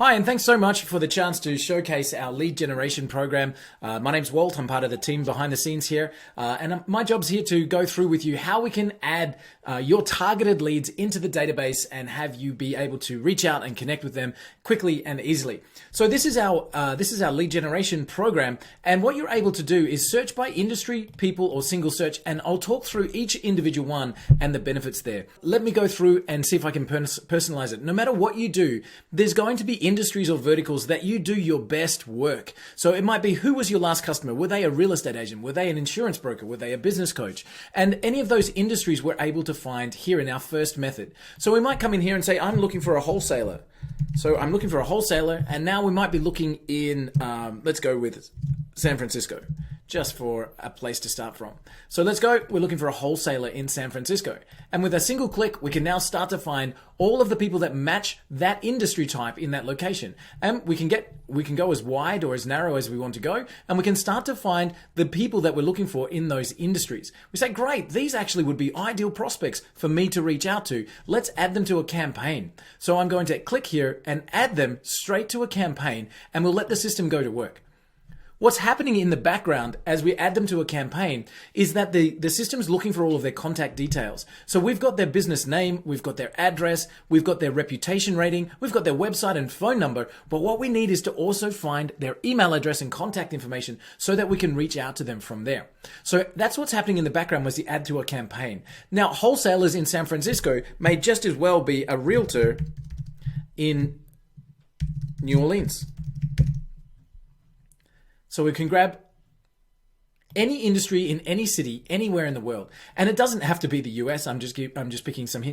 Hi, and thanks so much for the chance to showcase our lead generation program. My name's Walt. I'm part of the team behind the scenes here. And my job's here to go through with you how we can add your targeted leads into the database and have you be able to reach out and connect with them quickly and easily. So this is our lead generation program. And what you're able to do is search by industry, people, or single search. And I'll talk through each individual one and the benefits there. Let me go through and see if I can personalize it. No matter what you do, there's going to be industries or verticals that you do your best work. So it might be, who was your last customer? Were they a real estate agent? Were they an insurance broker? Were they a business coach? And any of those industries we're able to find here in our first method. So we might come in here and say, I'm looking for a wholesaler. So I'm looking for a wholesaler, and now we might be looking in, let's go with San Francisco, just for a place to start from. So let's go, we're looking for a wholesaler in San Francisco. And with a single click, we can now start to find all of the people that match that industry type in that location. And we can go as wide or as narrow as we want to go, and we can start to find the people that we're looking for in those industries. We say, great, these actually would be ideal prospects for me to reach out to. Let's add them to a campaign. So I'm going to click here and add them straight to a campaign, and we'll let the system go to work. What's happening in the background as we add them to a campaign is that the system's looking for all of their contact details. So we've got their business name, we've got their address, we've got their reputation rating, we've got their website and phone number, but what we need is to also find their email address and contact information so that we can reach out to them from there. So that's what's happening in the background was the add to a campaign. Now, wholesalers in San Francisco may just as well be a realtor in New Orleans. So we can grab any industry in any city, anywhere in the world. And it doesn't have to be the US. I'm just picking some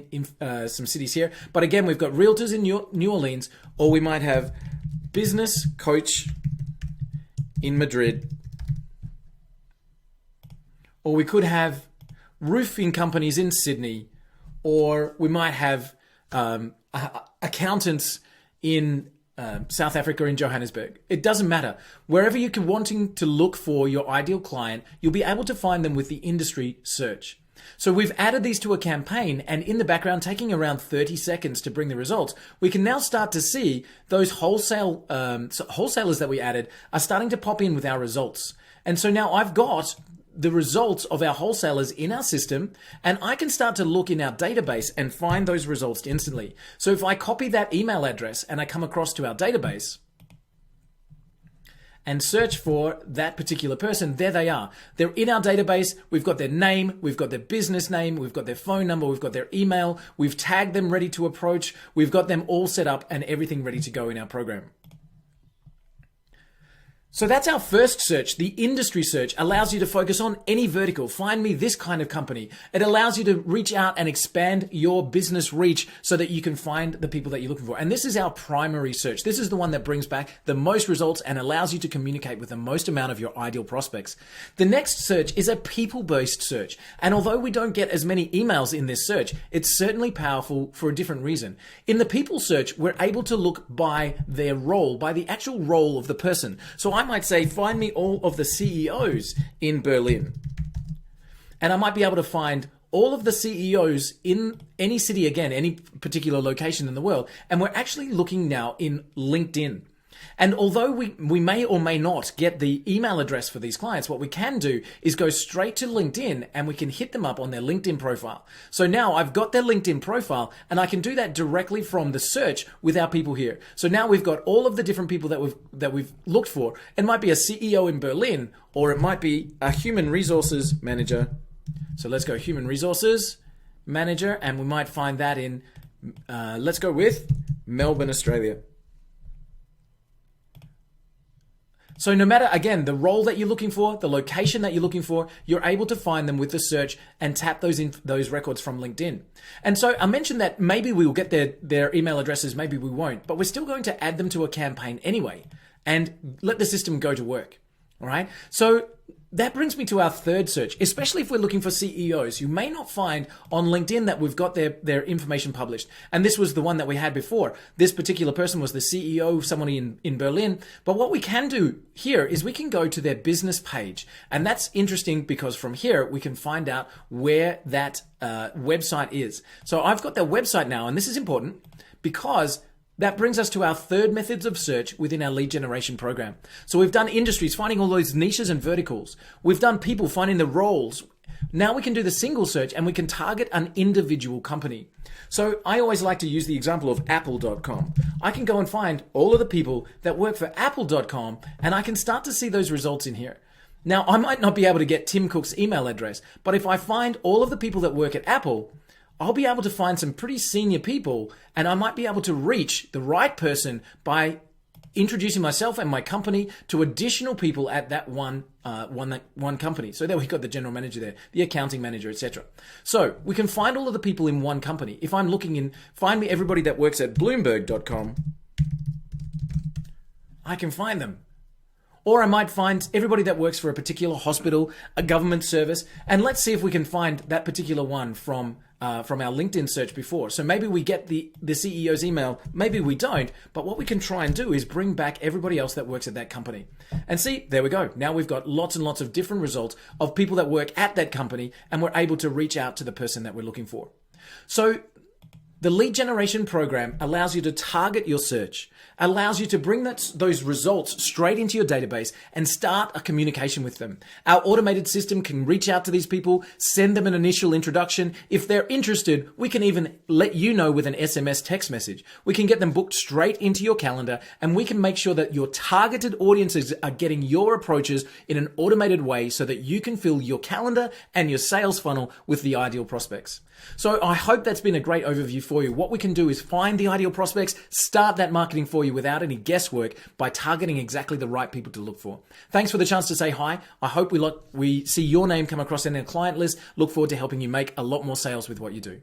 cities here. But again, we've got realtors in New Orleans, or we might have business coach in Madrid. Or we could have roofing companies in Sydney, or we might have accountants in South Africa, in Johannesburg. It doesn't matter. Wherever you're wanting to look for your ideal client, you'll be able to find them with the industry search. So we've added these to a campaign, and in the background, taking around 30 seconds to bring the results, we can now start to see those wholesalers that we added are starting to pop in with our results. And so now I've got the results of our wholesalers in our system, and I can start to look in our database and find those results instantly. So if I copy that email address and I come across to our database and search for that particular person, there they are. They're in our database. We've got their name, we've got their business name, we've got their phone number, we've got their email, we've tagged them ready to approach, we've got them all set up and everything ready to go in our program. So that's our first search. The industry search allows you to focus on any vertical. Find me this kind of company. It allows you to reach out and expand your business reach so that you can find the people that you're looking for. And this is our primary search. This is the one that brings back the most results and allows you to communicate with the most amount of your ideal prospects. The next search is a people-based search. And although we don't get as many emails in this search, it's certainly powerful for a different reason. In the people search, we're able to look by their role, by the actual role of the person. So I might say, find me all of the CEOs in Berlin. And I might be able to find all of the CEOs in any city, again, any particular location in the world. And we're actually looking now in LinkedIn. And although we may or may not get the email address for these clients, what we can do is go straight to LinkedIn and we can hit them up on their LinkedIn profile. So now I've got their LinkedIn profile and I can do that directly from the search with our people here. So now we've got all of the different people that we've looked for. It might be a CEO in Berlin, or it might be a human resources manager. So let's go human resources manager, and we might find that in, let's go with Melbourne, Australia. So no matter, again, the role that you're looking for, the location that you're looking for, you're able to find them with the search and tap those records from LinkedIn. And so I mentioned that maybe we will get their email addresses, maybe we won't, but we're still going to add them to a campaign anyway and let the system go to work. All right. So that brings me to our third search, especially if we're looking for CEOs. You may not find on LinkedIn that we've got their information published. And this was the one that we had before. This particular person was the CEO of somebody in Berlin. But what we can do here is we can go to their business page. And that's interesting because from here, we can find out where that website is. So I've got their website now, and this is important because That brings us to our third methods of search within our lead generation program. So we've done industries, finding all those niches and verticals. We've done people, finding the roles. Now we can do the single search and we can target an individual company. So I always like to use the example of apple.com. I can go and find all of the people that work for apple.com and I can start to see those results in here. Now, I might not be able to get Tim Cook's email address, but if I find all of the people that work at Apple, I'll be able to find some pretty senior people and I might be able to reach the right person by introducing myself and my company to additional people at that one company. So there we've got the general manager there, the accounting manager, etc. So we can find all of the people in one company. If I'm looking in, find me everybody that works at Bloomberg.com, I can find them. Or I might find everybody that works for a particular hospital, a government service, and let's see if we can find that particular one from our LinkedIn search before. So maybe we get the CEO's email, maybe we don't, but what we can try and do is bring back everybody else that works at that company. And see, there we go. Now we've got lots and lots of different results of people that work at that company, and we're able to reach out to the person that we're looking for. So the lead generation program allows you to target your search, allows you to bring those results straight into your database and start a communication with them. Our automated system can reach out to these people, send them an initial introduction. If they're interested, we can even let you know with an SMS text message. We can get them booked straight into your calendar, and we can make sure that your targeted audiences are getting your approaches in an automated way so that you can fill your calendar and your sales funnel with the ideal prospects. So I hope that's been a great overview for you. What we can do is find the ideal prospects, start that marketing for you without any guesswork by targeting exactly the right people to look for. Thanks for the chance to say hi. I hope we see your name come across in our client list. Look forward to helping you make a lot more sales with what you do.